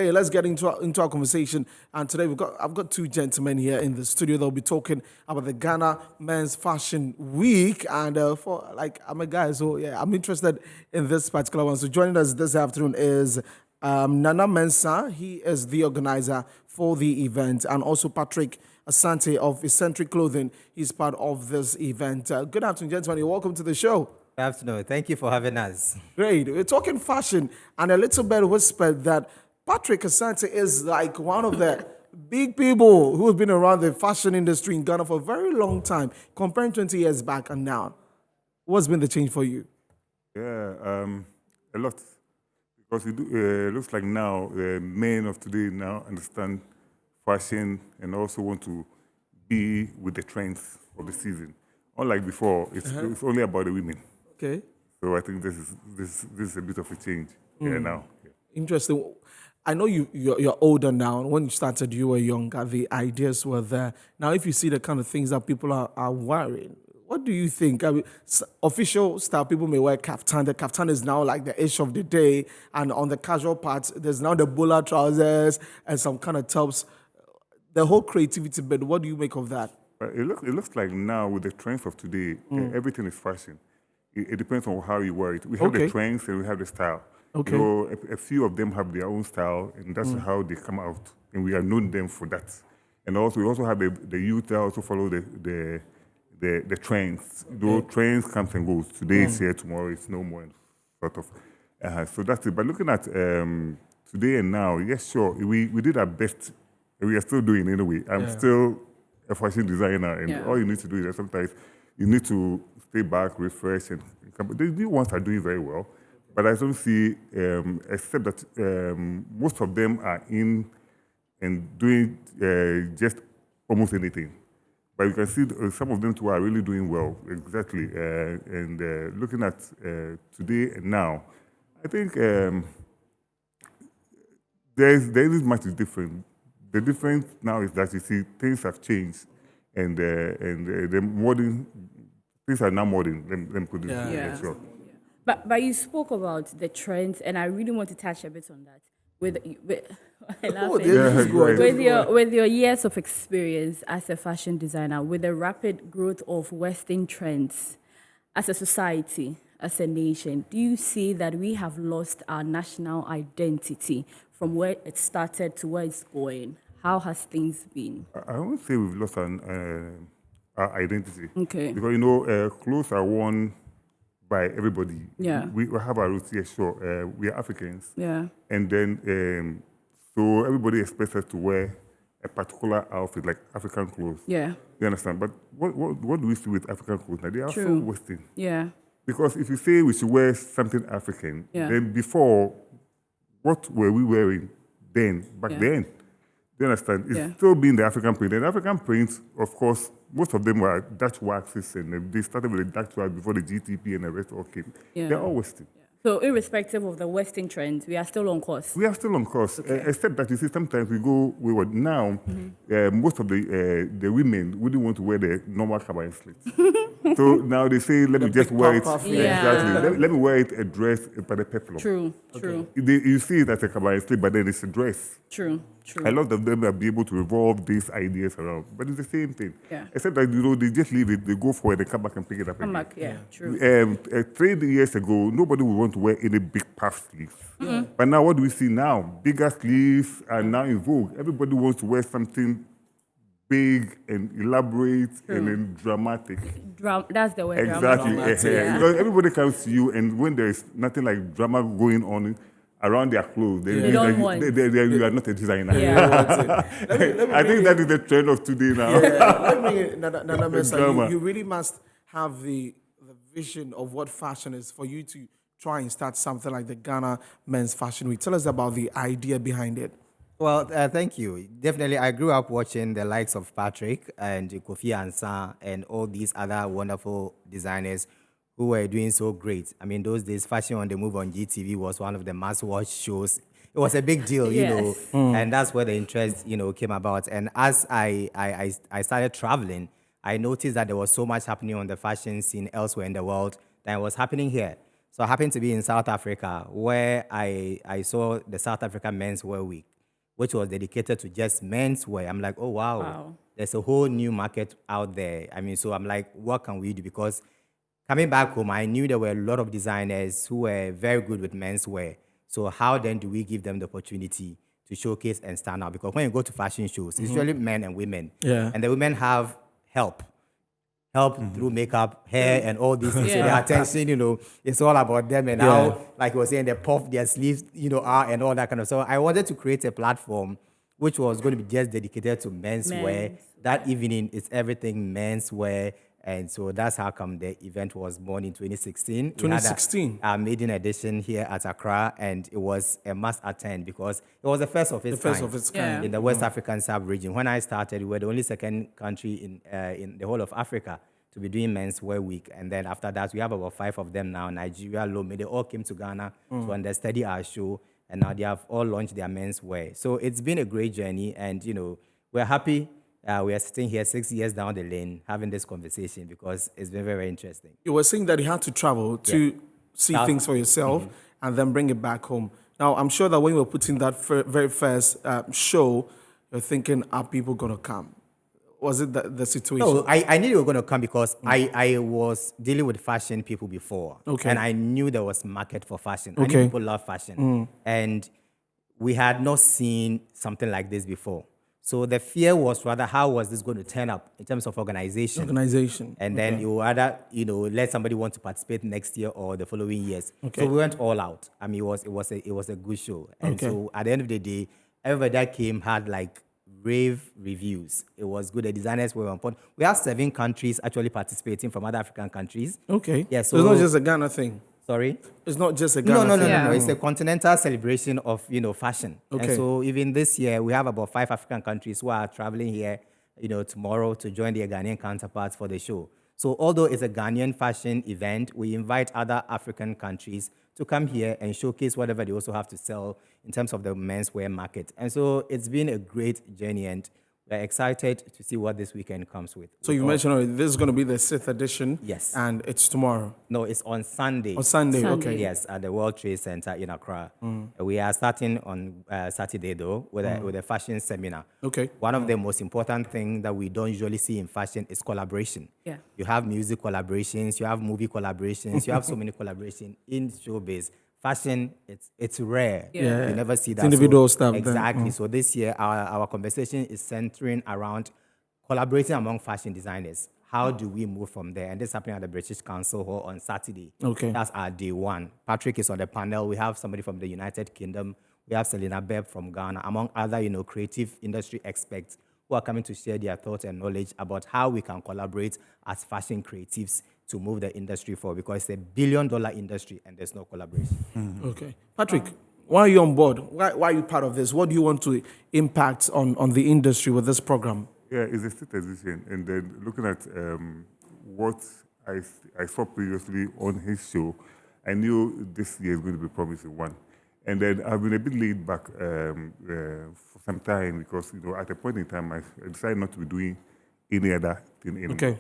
Hey, let's get into our conversation. And today I've got two gentlemen here in the studio. They'll be talking about the Ghana Men's Fashion Week. And for like I'm a guy, so yeah, I'm interested in this particular one. So joining us this afternoon is Nana Mensah. He is the organizer for the event, and also Patrick Asante of Eccentric Clothing. He's part of this event. Good afternoon, gentlemen. You're welcome to the show. Good afternoon. Thank you for having us. Great. We're talking fashion, and a little bit whispered that Patrick Asante is like one of the big people who have been around the fashion industry in Ghana for a very long time, comparing 20 years back and now. What's been the change for you? Yeah, a lot. Because it looks like now the men of today now understand fashion and also want to be with the trends of the season. Unlike before, it's only about the women. Okay. So I think this is a bit of a change now. Yeah. Interesting. I know you're older now. When you started, you were younger. The ideas were there. Now, if you see the kind of things that people are wearing, what do you think? I mean, official style, people may wear kaftan. The kaftan is now like the ish of the day. And on the casual parts, there's now the bowler trousers and some kind of tops. The whole creativity, but what do you make of that? It looks like now with the trends of today, everything is fashion. It depends on how you wear it. We have the trends and we have the style. Okay. You know, a few of them have their own style, and that's how they come out. And we are known them for that. And also, we also have the youth that also follow the trends. Those trends comes and goes. Today is here, tomorrow it's no more, sort of. So that's it. But looking at today and now, yes, sure, we did our best. And we are still doing it anyway. I'm still a fashion designer, and all you need to do is sometimes you need to stay back, refresh, and come. The new ones are doing very well. But I don't see, except that most of them are in and doing just almost anything. But you can see some of them too are really doing well, exactly. And looking at today and now, I think there isn't much different. The difference now is that you see things have changed, and the modern things are now modern. Let me put it sure. But you spoke about the trends, and I really want to touch a bit on that. With your years of experience as a fashion designer, with the rapid growth of Western trends, as a society, as a nation, do you see that we have lost our national identity from where it started to where it's going? How has things been? I won't say we've lost our identity. Okay. Because, you know, clothes are worn by everybody. Yeah. We have our roots here, sure. We are Africans. Yeah. And then, so everybody expects us to wear a particular outfit, like African clothes. Yeah. You understand? But what do we see with African clothes now? They are so Western. Yeah. Because if you say we should wear something African, then before, what were we wearing then, back then? Do you understand? It's still being the African print. And African prints, of course, most of them were Dutch waxes, and they started with the Dutch wax before the GTP and the rest all came. Yeah. They're all Western. So irrespective of the Western trends, we are still on course. We are still on course, except that you see sometimes we go wayward. Now, most of the women wouldn't want to wear the normal cabin slits. So now they say, let me just wear it. Exactly. Let me wear it a dress by the peplum. True. You see it as a cabin slit, but then it's a dress. True. A lot of them will be able to revolve these ideas around, but it's the same thing. Yeah. Except that, you know, they just leave it, they go for it, they come back and pick it up again. Come back, true. 3 years ago, nobody would want to wear any big puff sleeves. But now, what do we see now? Bigger sleeves are now in vogue. Everybody wants to wear something big and elaborate and then dramatic. That's the word. Exactly. Because everybody comes to you, and when there is nothing like drama going on around their clothes, you are not a designer. I think that is the trend of today now. Nana Mensah, you really must have the vision of what fashion is for you to try and start something like the Ghana Men's Fashion Week. Tell us about the idea behind it. Well, thank you. Definitely, I grew up watching the likes of Patrick and Kofi Ansah and all these other wonderful designers who were doing so great. I mean, those days, Fashion on the Move on GTV was one of the must-watch shows. It was a big deal, you know, and that's where the interest, you know, came about. And as I started traveling, I noticed that there was so much happening on the fashion scene elsewhere in the world than was happening here. So I happened to be in South Africa, where I saw the South African Menswear Week. which was dedicated to just menswear. I'm like, oh wow, there's a whole new market out there. I mean, so I'm like, what can we do? Because coming back home, I knew there were a lot of designers who were very good with menswear. So how then do we give them the opportunity to showcase and stand out? Because when you go to fashion shows, it's usually men and women. Yeah. And the women have help through makeup, hair, and all these things. So their attention, it's all about them and how, like you were saying, they puff their sleeves, are and all that kind of stuff. So I wanted to create a platform which was going to be just dedicated to menswear. That evening, it's everything menswear. And so that's how come the event was born in 2016. 2016. We had a maiden edition here at Accra, and it was a must attend because it was the first of its kind. In the West African sub-region. When I started, we were the only second country in the whole of Africa to be doing Menswear Week. And then after that, we have about 5 of them now. Nigeria, Lome, they all came to Ghana to understudy our show, and now they have all launched their menswear. So it's been a great journey, and we're happy. We are sitting here 6 years down the lane having this conversation because it's been very, very interesting. You were saying that you had to travel to see things for yourself and then bring it back home. Now, I'm sure that when you were putting that very first show, you're thinking, are people going to come? Was it the situation? No, I knew you were going to come because I was dealing with fashion people before. Okay. And I knew there was market for fashion. Okay. I knew people love fashion. And we had not seen something like this before. So the fear was rather, how was this going to turn up in terms of organization? And then you rather, let somebody want to participate next year or the following years. Okay. So we went all out. I mean, it was a good show. And so at the end of the day, everybody that came had like rave reviews. It was good. The designers were on point. We have 7 countries actually participating from other African countries. Okay. Yeah. So it's not just a Ghana thing. Sorry? It's not just a Ghana thing. No. It's a continental celebration of, fashion. Okay. And so even this year, we have about 5 African countries who are traveling here, tomorrow to join their Ghanaian counterparts for the show. So although it's a Ghanaian fashion event, we invite other African countries to come here and showcase whatever they also have to sell in terms of the menswear market. And so it's been a great journey, and we're excited to see what this weekend comes with. So you mentioned already, this is going to be the 6th edition. Yes. And it's tomorrow. No, it's on Sunday. On Sunday, okay. Yes, at the World Trade Center in Accra. We are starting on Saturday, though, with a fashion seminar. Okay. One of the most important things that we don't usually see in fashion is collaboration. Yeah. You have music collaborations, you have movie collaborations, you have so many collaborations in showbiz. Fashion, it's rare. Yeah. You never see that. Individual stuff. Exactly. So this year, our conversation is centering around collaborating among fashion designers. How do we move from there? And this is happening at the British Council Hall on Saturday. Okay. That's our day 1. Patrick is on the panel. We have somebody from the United Kingdom. We have Selena Bebb from Ghana, among other, creative industry experts who are coming to share their thoughts and knowledge about how we can collaborate as fashion creatives to move the industry forward, because it's a billion-dollar industry and there's no collaboration. Okay. Patrick, why are you on board? Why are you part of this? What do you want to impact on the industry with this program? Yeah, it's a state edition. And then looking at what I saw previously on his show, I knew this year is going to be a promising one. And then I've been a bit laid back for some time because, at a point in time, I decided not to be doing any other thing anymore. Okay.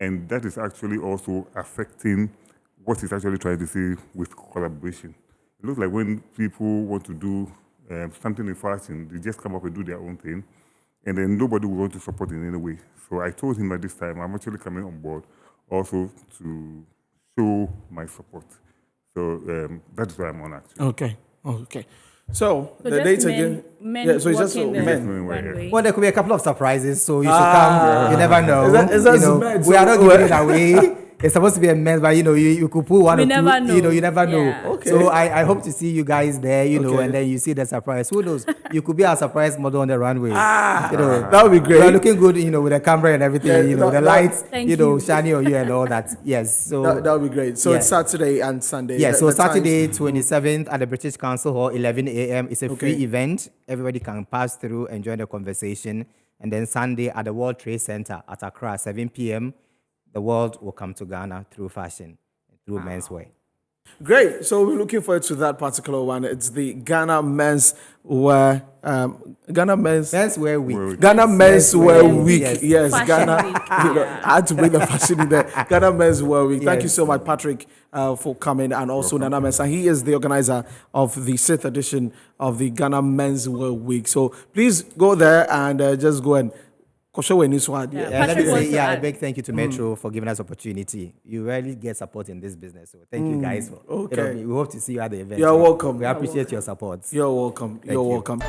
And that is actually also affecting what he's actually trying to say with collaboration. It looks like when people want to do something in fashion, they just come up and do their own thing, and then nobody will want to support in any way. So I told him at this time, I'm actually coming on board also to show my support. So that's why I'm on actually. Okay. So the just date men- again. men Yeah, so it's just walking the men. runway. Well, there could be a couple of surprises, so you should come. You never know. Is that men? We are not So- giving it away. It's supposed to be a mess, but you could put one We or two. never know. You never know. Yeah. Okay. So I hope to see you guys there, Okay. and then you see the surprise. Who knows? You could be a surprise model on the runway. That would be great. You are looking good, with the camera and everything. Yeah, the that- lights, Thank you. shining on you and all that. Yes. So That would be great. So Yeah. it's Saturday and Sunday. yeah, so The times- Saturday, 27th at the British Council Hall, 11 a.m. It's a free Okay. event. Everybody can pass through and join the conversation. And then Sunday at the World Trade Center at Accra, 7 p.m., the world will come to Ghana through fashion, through menswear. Great. So we're looking forward to that particular one. It's the Ghana Men's Wear, Ghana Men's Menswear Week. Ghana Menswear Week. Yes. Yes, Fashion Ghana. week, You know, yeah. I had to bring the fashion in there. Ghana Menswear Week. Thank you Yes. so much, Patrick, for coming, and also Nana Mensah. He is the organizer of the 6th edition of the Ghana Menswear Week. So please go there and just go and show any swag. Yeah. Let me Patrick wants say, to a add. big thank you to Metro for giving us opportunity. You really get support in this business, so thank you guys for. Okay. We hope to see you at the event. You're welcome. We appreciate your support. You're welcome. You're you. welcome.